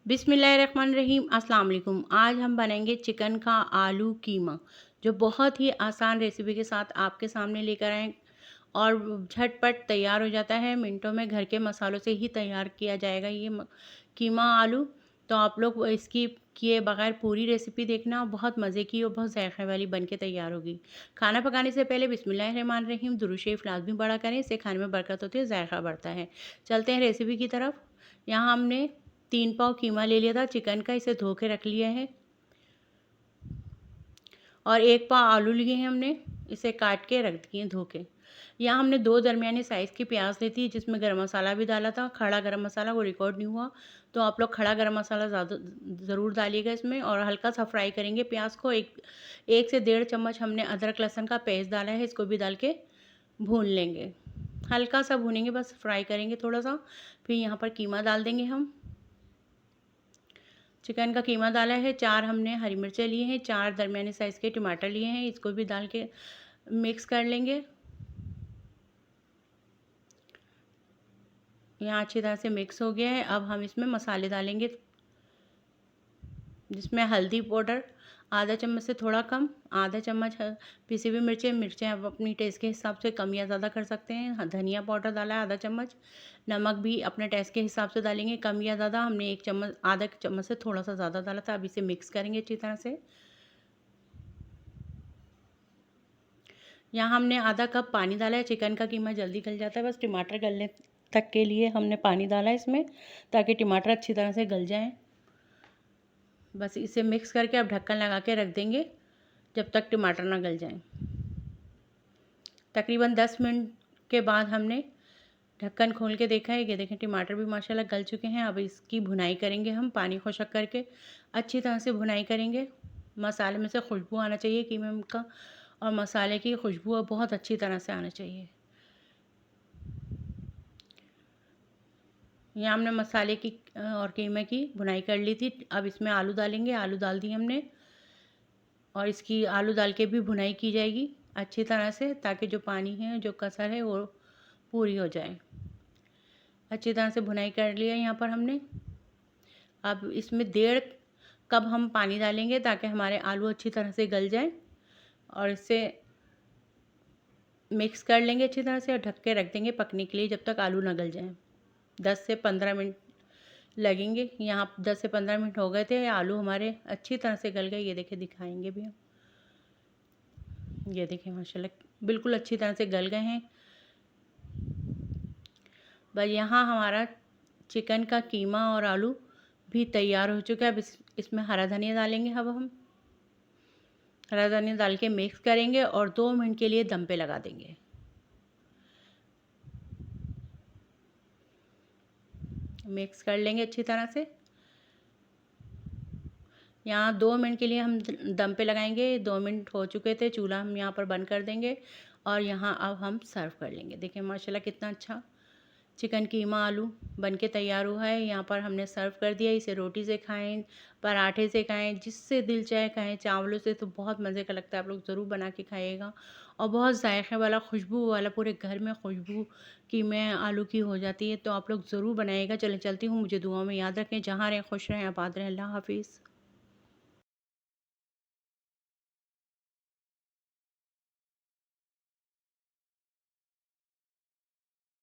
बिस्मिल्लाहिर्रहमानिर्रहीम अस्सलाम वालेकुम। आज हम बनाएंगे चिकन का आलू कीमा, जो बहुत ही आसान रेसिपी के साथ आपके सामने लेकर आए और झटपट तैयार हो जाता है। मिनटों में घर के मसालों से ही तैयार किया जाएगा ये कीमा आलू। तो आप लोग इसकी किए बगैर पूरी रेसिपी देखना, बहुत मज़े की और बहुत जायके वाली बन के तैयार होगी। खाना पकाने से पहले बिस्मिल्लाहिर्रहमानिर्रहीम दुरूद शरीफ लाज़मी पढ़ा करें, इससे खाने में बरकत होती है, जायका बढ़ता है। चलते हैं रेसिपी की तरफ। यहाँ हमने 3 पाव कीमा ले लिया था चिकन का, इसे धो के रख लिया है। और 1 पाव आलू लिए हैं हमने, इसे काट के रख दिए धो के। यहाँ हमने 2 दरमियाने साइज़ की प्याज ली थी, जिसमें गरम मसाला भी डाला था। खड़ा गरम मसाला वो रिकॉर्ड नहीं हुआ, तो आप लोग खड़ा गरम मसाला ज़्यादा ज़रूर डालिएगा इसमें। और हल्का सा फ्राई करेंगे प्याज को। एक से 1.5 चम्मच हमने अदरक लहसुन का पेस्ट डाला है, इसको भी डाल के भून लेंगे। हल्का सा भूनेंगे, बस फ्राई करेंगे थोड़ा सा। फिर यहाँ पर कीमा डाल देंगे हम। चिकन का कीमा डाला है। 4 हमने हरी मिर्चें लिए हैं, 4 दरमियाने साइज़ के टमाटर लिए हैं, इसको भी डाल के मिक्स कर लेंगे। यहाँ अच्छी तरह से मिक्स हो गया है। अब हम इसमें मसाले डालेंगे, जिसमें हल्दी पाउडर आधा चम्मच से थोड़ा कम, आधा चम्मच पिसी हुई मिर्चें आप अपनी टेस्ट के हिसाब से कम या ज़्यादा कर सकते हैं। धनिया पाउडर डाला है आधा चम्मच। नमक भी अपने टेस्ट के हिसाब से डालेंगे, कम या ज़्यादा। हमने 1 चम्मच आधा चम्मच से थोड़ा सा ज़्यादा डाला था। अब इसे मिक्स करेंगे अच्छी तरह से। यहाँ हमने आधा कप पानी डाला है। चिकन का कीमा जल्दी गल जाता है, बस टमाटर गलने तक के लिए हमने पानी डाला है इसमें, ताकि टमाटर अच्छी तरह से गल जाएं। बस इसे मिक्स करके अब ढक्कन लगा के रख देंगे, जब तक टमाटर ना गल जाएं। तकरीबन 10 मिनट के बाद हमने ढक्कन खोल के देखा है, ये देखें टमाटर भी माशाल्लाह गल चुके हैं। अब इसकी भुनाई करेंगे हम, पानी खुशक करके अच्छी तरह से भुनाई करेंगे। मसाले में से खुशबू आना चाहिए कीमे का, और मसाले की खुशबू बहुत अच्छी तरह से आना चाहिए। यहाँ हमने मसाले की और कीमे की भुनाई कर ली थी। अब इसमें आलू डालेंगे, आलू डाल दिए हमने, और इसकी आलू डाल के भी भुनाई की जाएगी अच्छी तरह से, ताकि जो पानी है, जो कसर है, वो पूरी हो जाए। अच्छी तरह से भुनाई कर लिया यहाँ पर हमने। अब इसमें 1.5 कप हम पानी डालेंगे, ताकि हमारे आलू अच्छी तरह से गल जाएं। और इसे मिक्स कर लेंगे अच्छी तरह से और ढक के रख देंगे पकने के लिए, जब तक आलू ना गल जाएं। 10 से 15 मिनट लगेंगे। यहाँ 10 से 15 मिनट हो गए थे, आलू हमारे अच्छी तरह से गल गए। ये देखिए, दिखाएंगे भी हम, ये देखिए माशाल्लाह बिल्कुल अच्छी तरह से गल गए हैं। बस यहाँ हमारा चिकन का कीमा और आलू भी तैयार हो चुका है। अब इसमें हरा धनिया डालेंगे। अब हम हरा धनिया डाल के मिक्स करेंगे और 2 मिनट के लिए दम पे लगा देंगे। मिक्स कर लेंगे अच्छी तरह से। यहाँ 2 मिनट के लिए हम दम पे लगाएंगे। 2 मिनट हो चुके थे, चूल्हा हम यहाँ पर बंद कर देंगे और यहाँ अब हम सर्व कर लेंगे। देखिए माशाल्लाह कितना अच्छा चिकन कीमा आलू बन के तैयार हुआ है। यहाँ पर हमने सर्व कर दिया। इसे रोटी से खाएं, पराठे से खाएं, जिससे दिल चाहे खाएं, चावलों से तो बहुत मज़े का लगता है। आप लोग ज़रूर बना के खाइएगा। और बहुत जायके वाला, खुशबू वाला, पूरे घर में खुशबू कीमे आलू की हो जाती है। तो आप लोग ज़रूर बनाइएगा। चलें चलती हूँ, मुझे दुआओं में याद रखें। जहाँ रहें खुश रहें, आबाद रहें। अल्लाह हाफिज़।